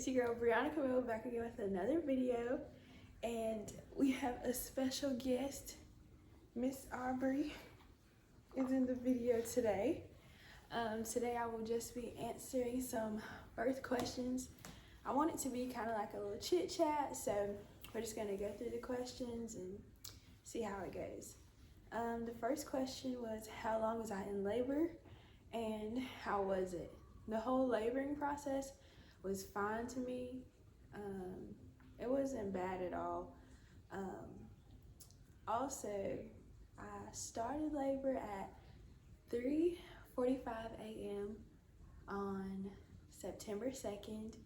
your girl BreannaCamille back again with another video, and we have a special guest. Miss Aubrey is in the video today. Today I will just be answering some birth questions. I want it to be kind of like a little chit chat, so we're just gonna go through the questions and see how it goes. The first question was, how long was I in labor and how was it? The whole laboring process was fine to me. It wasn't bad at all. Also, I started labor at 3:45 a.m. on September 2nd,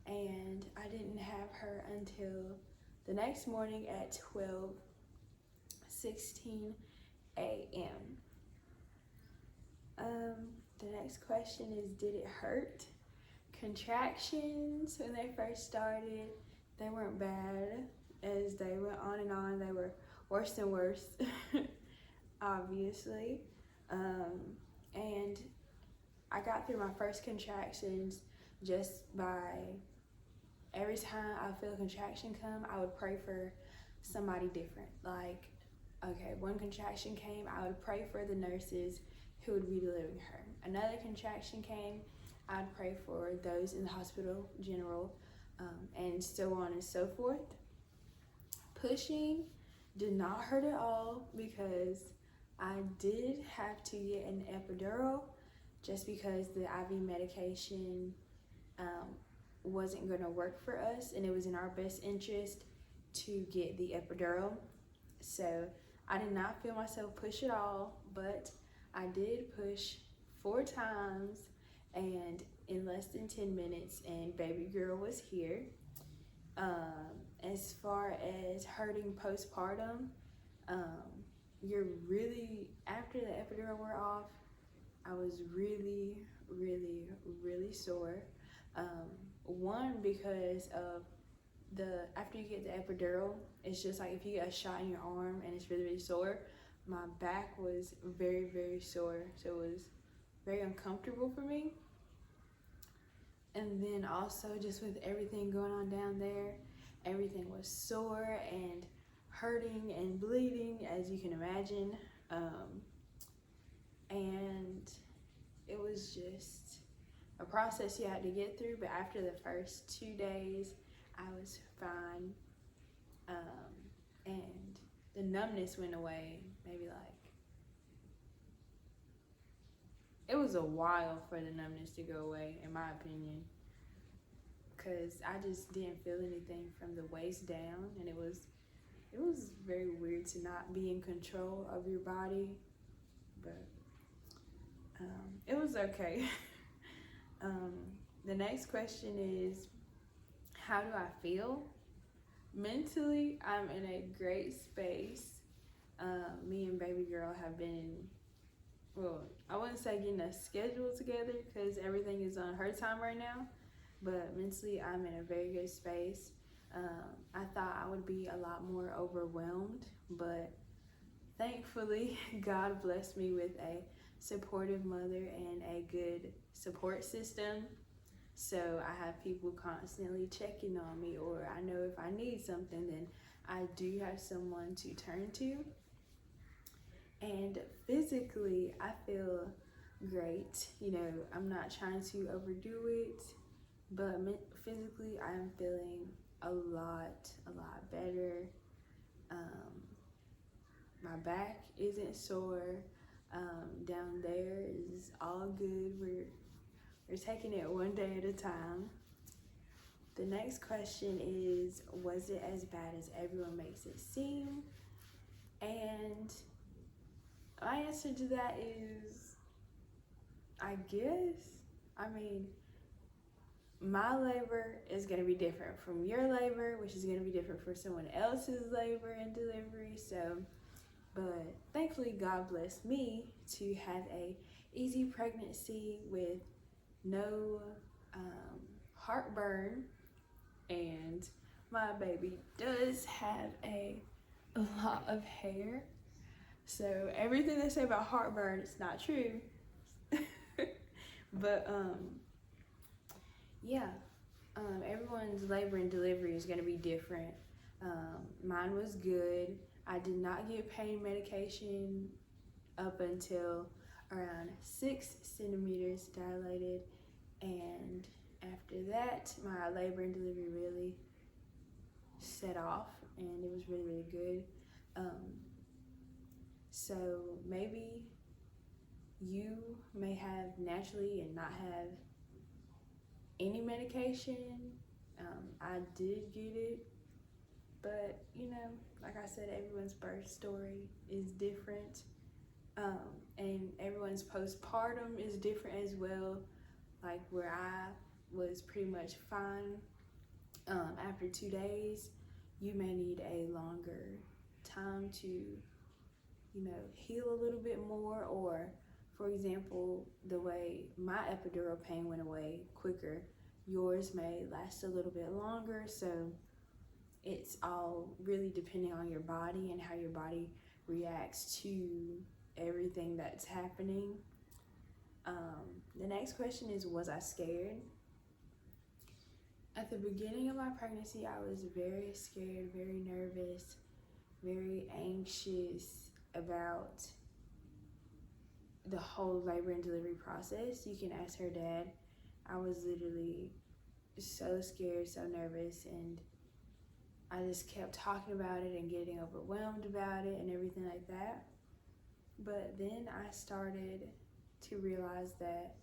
and I didn't have her until the next morning at 12:16 a.m. The next question is, did it hurt? Contractions, when they first started, they weren't bad. As they went on, they were worse and worse, obviously. And I got through my first contractions just by, every time I feel a contraction come, I would pray for somebody different. Like, okay, one contraction came, I would pray for the nurses who would be delivering her. Another contraction came, I'd pray for those in the hospital general, and so on and so forth. Pushing did not hurt at all because I did have to get an epidural just because the IV medication wasn't going to work for us, and it was in our best interest to get the epidural. So I did not feel myself push at all, but I did push 4 times and in less than 10 minutes, and baby girl was here. As far as hurting postpartum, you're really, after the epidural wore off, I was really sore. One, because of after you get the epidural, it's just like if you get a shot in your arm and it's really sore. My back was very sore, so it was very uncomfortable for me. And then also just with everything going on down there, everything was sore and hurting and bleeding, as you can imagine. And it was just a process you had to get through, but after the first 2 days, I was fine. And the numbness went away, maybe like, it was a while for the numbness to go away, in my opinion, because I just didn't feel anything from the waist down, and it was very weird to not be in control of your body, but it was okay. The next question is, how do I feel? Mentally, I'm in a great space. Me and baby girl have been, well, I wouldn't say getting a schedule together because everything is on her time right now, but mentally I'm in a very good space. I thought I would be a lot more overwhelmed, but thankfully God blessed me with a supportive mother and a good support system. So I have people constantly checking on me, or I know if I need something, then I do have someone to turn to. And physically, I feel great. You know, I'm not trying to overdo it, but physically, I'm feeling a lot better. My back isn't sore. Down there is all good. We're taking it one day at a time. The next question is, was it as bad as everyone makes it seem? And my answer to that is, I guess. I mean, my labor is going to be different from your labor, which is going to be different for someone else's labor and delivery. So, but thankfully God blessed me to have a easy pregnancy with no heartburn, and my baby does have a lot of hair, so everything they say about heartburn, it's not true. But yeah, everyone's labor and delivery is going to be different. Mine was good. I did not get pain medication up until around 6 centimeters dilated, and after that, my labor and delivery really set off, and it was really, really good. So maybe you may have naturally and not have any medication. I did get it, but you know, like I said, everyone's birth story is different, and everyone's postpartum is different as well. Like where I was pretty much fine after 2 days, you may need a longer time to, you know, heal a little bit more, or for example, the way my epidural pain went away quicker, yours may last a little bit longer. So it's all really depending on your body and how your body reacts to everything that's happening. The next question is, was I scared? At the beginning of my pregnancy, I was very scared, very nervous, very anxious about the whole labor and delivery process. You can ask her dad. I was literally so scared, so nervous, and I just kept talking about it and getting overwhelmed about it and everything like that. But then I started to realize that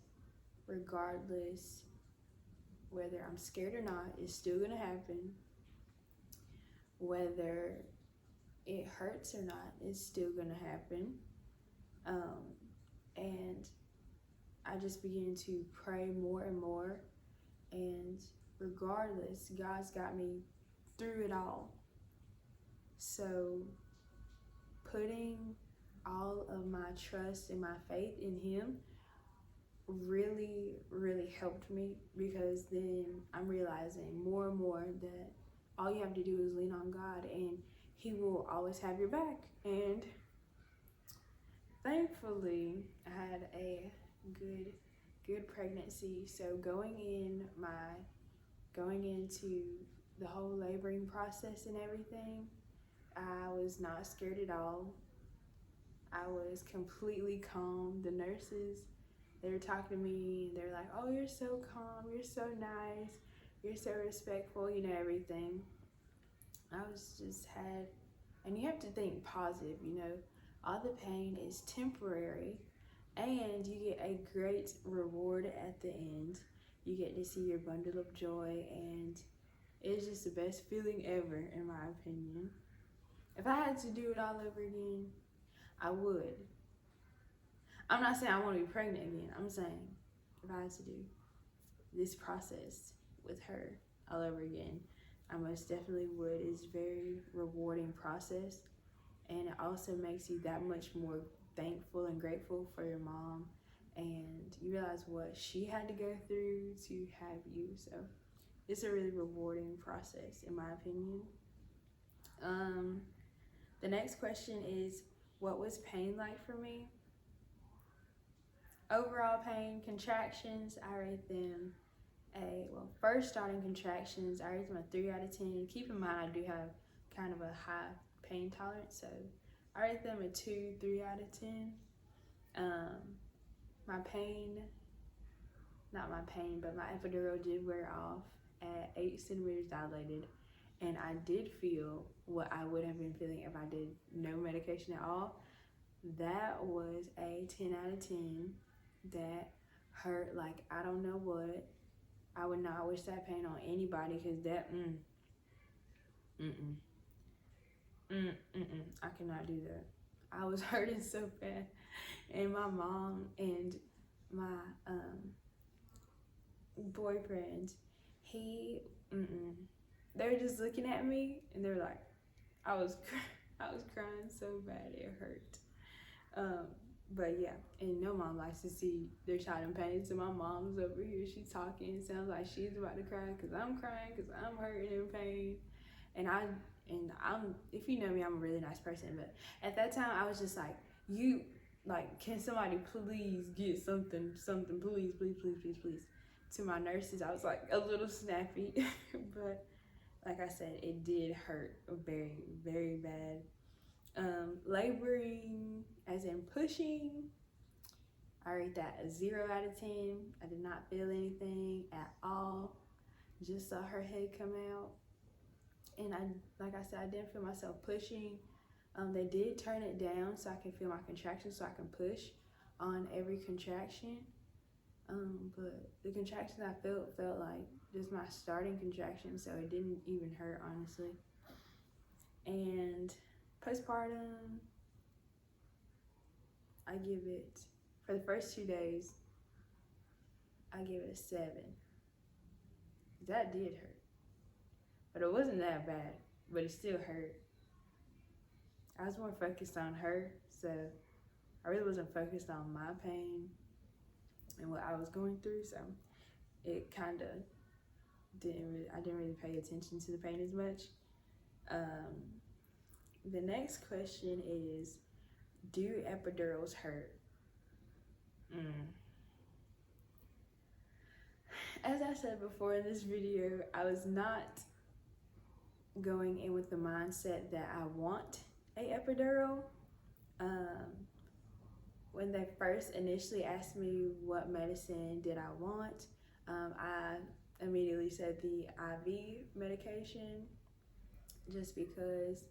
regardless whether I'm scared or not, it's still gonna happen. Whether it hurts or not, it's still gonna happen. And I just began to pray more and more, and regardless, God's got me through it all. So putting all of my trust and my faith in Him really, really helped me, because then I'm realizing more and more that all you have to do is lean on God, and He will always have your back. And thankfully, I had a good pregnancy. So going into the whole laboring process and everything, I was not scared at all. I was completely calm. The nurses, they were talking to me, they're like, oh, you're so calm, you're so nice, you're so respectful, you know, everything. I was just and you have to think positive, you know, all the pain is temporary, and you get a great reward at the end. You get to see your bundle of joy, and it's just the best feeling ever, in my opinion. If I had to do it all over again, I would. I'm not saying I want to be pregnant again. I'm saying if I had to do this process with her all over again, I most definitely would. It's a very rewarding process, and it also makes you that much more thankful and grateful for your mom, and you realize what she had to go through to have you. So it's a really rewarding process, in my opinion. The next question is, what was pain like for me? Overall pain, contractions, I rate them first starting contractions, I rate them a 3 out of 10. Keep in mind, I do have kind of a high pain tolerance, so I rate them a 2, 3 out of 10. My epidural did wear off at 8 centimeters dilated, and I did feel what I would have been feeling if I did no medication at all. That was a 10 out of 10. That hurt like I don't know what. I would not wish that pain on anybody, because that I cannot do that. I was hurting so bad, and my mom and my boyfriend, they were just looking at me, and they were like, I was crying so bad it hurt. But yeah, and no mom likes to see their child in pain. So my mom's over here, she's talking. It sounds like she's about to cry because I'm crying, because I'm hurting in pain. And I'm, if you know me, I'm a really nice person. But at that time, I was just like, can somebody please get something, please. to my nurses, I was like a little snappy, but like I said, it did hurt very, very bad. Laboring, as in pushing, I rate that a 0 out of 10. I did not feel anything at all. Just saw her head come out. And like I said, I didn't feel myself pushing. They did turn it down so I can feel my contractions, so I can push on every contraction. But the contractions I felt like just my starting contraction, so it didn't even hurt, honestly. And postpartum, I give it, for the first 2 days, I give it a 7. That did hurt, but it wasn't that bad, but it still hurt. I was more focused on her, so I really wasn't focused on my pain and what I was going through, so it kind of I didn't really pay attention to the pain as much. The next question is, do epidurals hurt? As I said before in this video, I was not going in with the mindset that I want a epidural. When they first initially asked me what medicine did I want, I immediately said the IV medication, just because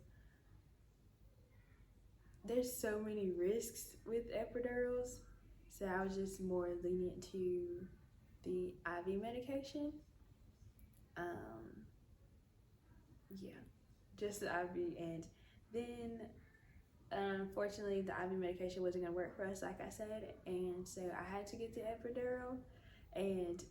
there's so many risks with epidurals, so I was just more lenient to the IV medication. Yeah, just the IV. And then unfortunately the IV medication wasn't gonna work for us, like I said, and so I had to get the epidural. And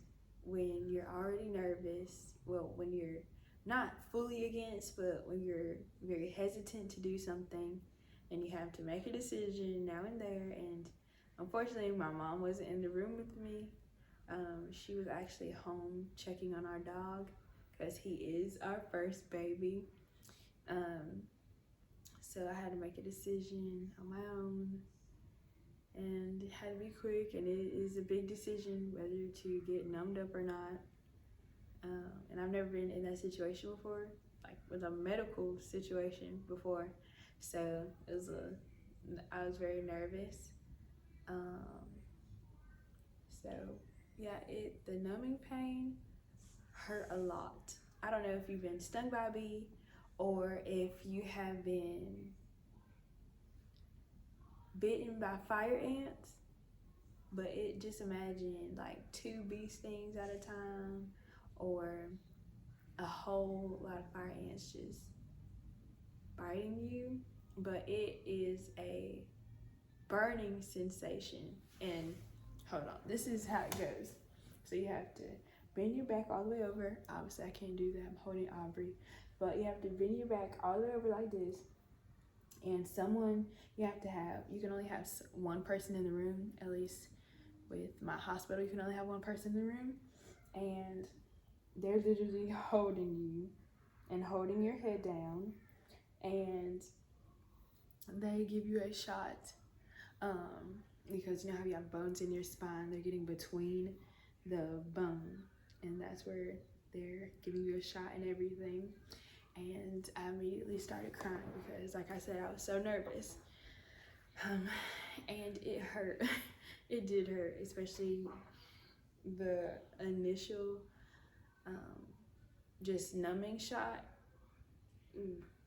when you're already nervous, well, when you're not fully against, but when you're very hesitant to do something and you have to make a decision now and there, and unfortunately my mom wasn't in the room with me. She was actually home checking on our dog because he is our first baby. So I had to make a decision on my own, and it had to be quick, and it is a big decision whether to get numbed up or not. And I've never been in that situation before, like with a medical situation before, so I was very nervous. So yeah, the numbing pain hurt a lot. I don't know if you've been stung by a bee or if you have been bitten by fire ants, but just imagine like 2 bee stings at a time, or a whole lot of fire ants just biting you. But it is a burning sensation. And hold on, this is how it goes. So you have to bend your back all the way over. Obviously I can't do that, I'm holding Aubrey, but you have to bend your back all the way over like this, and you can only have one person in the room. At least with my hospital, you can only have one person in the room, and they're literally holding you and holding your head down, and they give you a shot, because you know how you have bones in your spine, they're getting between the bone, and that's where they're giving you a shot and everything. And I immediately started crying because, like I said, I was so nervous, and it hurt. It did hurt, especially the initial just numbing shot.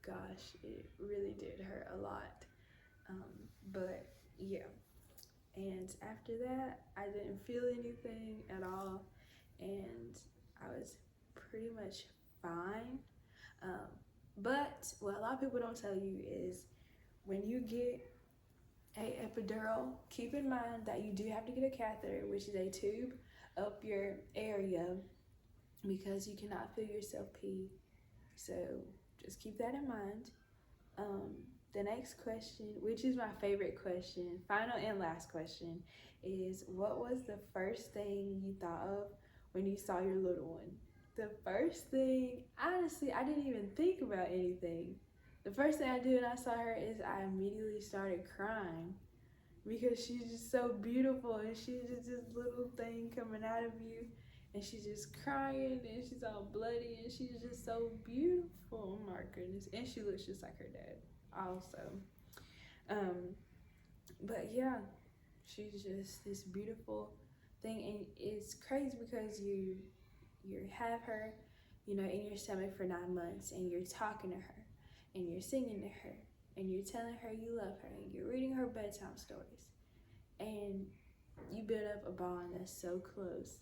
Gosh, it really did hurt a lot. But yeah, and after that I didn't feel anything at all, and I was pretty much fine. But what a lot of people don't tell you is, when you get a epidural, keep in mind that you do have to get a catheter, which is a tube up your area, because you cannot feel yourself pee. So just keep that in mind. The next question, which is my favorite question, final and last question, is what was the first thing you thought of when you saw your little one? The first thing, honestly, I didn't even think about anything. The first thing I did when I saw her is I immediately started crying, because she's just so beautiful, and she's just this little thing coming out of you, and she's just crying and she's all bloody and she's just so beautiful. Oh my goodness. And she looks just like her dad also. But yeah, she's just this beautiful thing, and it's crazy because you have her, you know, in your stomach for 9 months, and you're talking to her and you're singing to her and you're telling her you love her and you're reading her bedtime stories, and you build up a bond that's so close.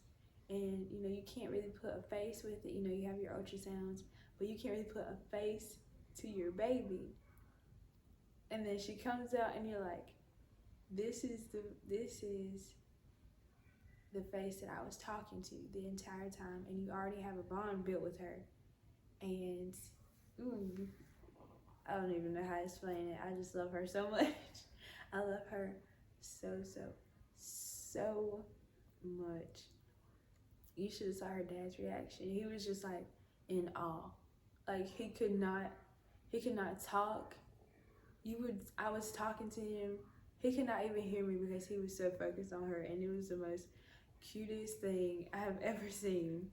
And you know, you can't really put a face with it. You know, you have your ultrasounds, but you can't really put a face to your baby. And then she comes out and you're like, this is the face that I was talking to the entire time, and you already have a bond built with her. And I don't even know how to explain it. I just love her so much. I love her so much. You should have saw her dad's reaction. He was just like in awe. Like he could not talk. I was talking to him. He could not even hear me because he was so focused on her, and it was the most cutest thing I have ever seen.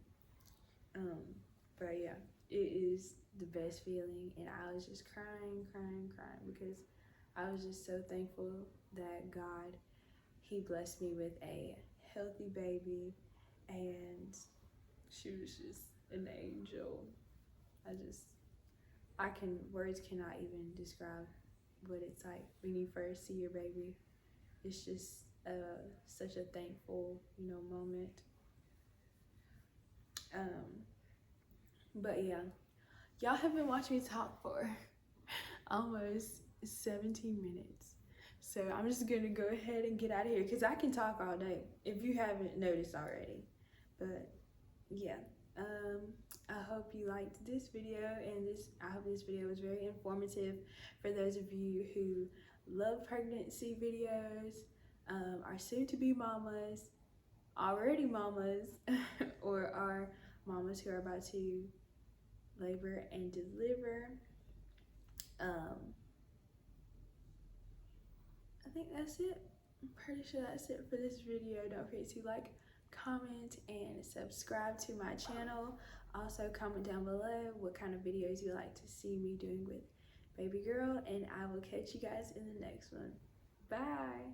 But yeah, it is the best feeling, and I was just crying because I was just so thankful that God, he blessed me with a healthy baby, and she was just an angel. Words cannot even describe what it's like when you first see your baby. It's just such a thankful, you know, moment. But yeah, y'all have been watching me talk for almost 17 minutes. So I'm just gonna go ahead and get out of here because I can talk all day if you haven't noticed already. But yeah, I hope you liked this video, and I hope this video was very informative for those of you who love pregnancy videos, are soon to be mamas, already mamas, or are mamas who are about to labor and deliver. I think that's it. I'm pretty sure that's it for this video. Don't forget to like, comment, and subscribe to my channel. Also comment down below what kind of videos you like to see me doing with baby girl, and I will catch you guys in the next one. Bye.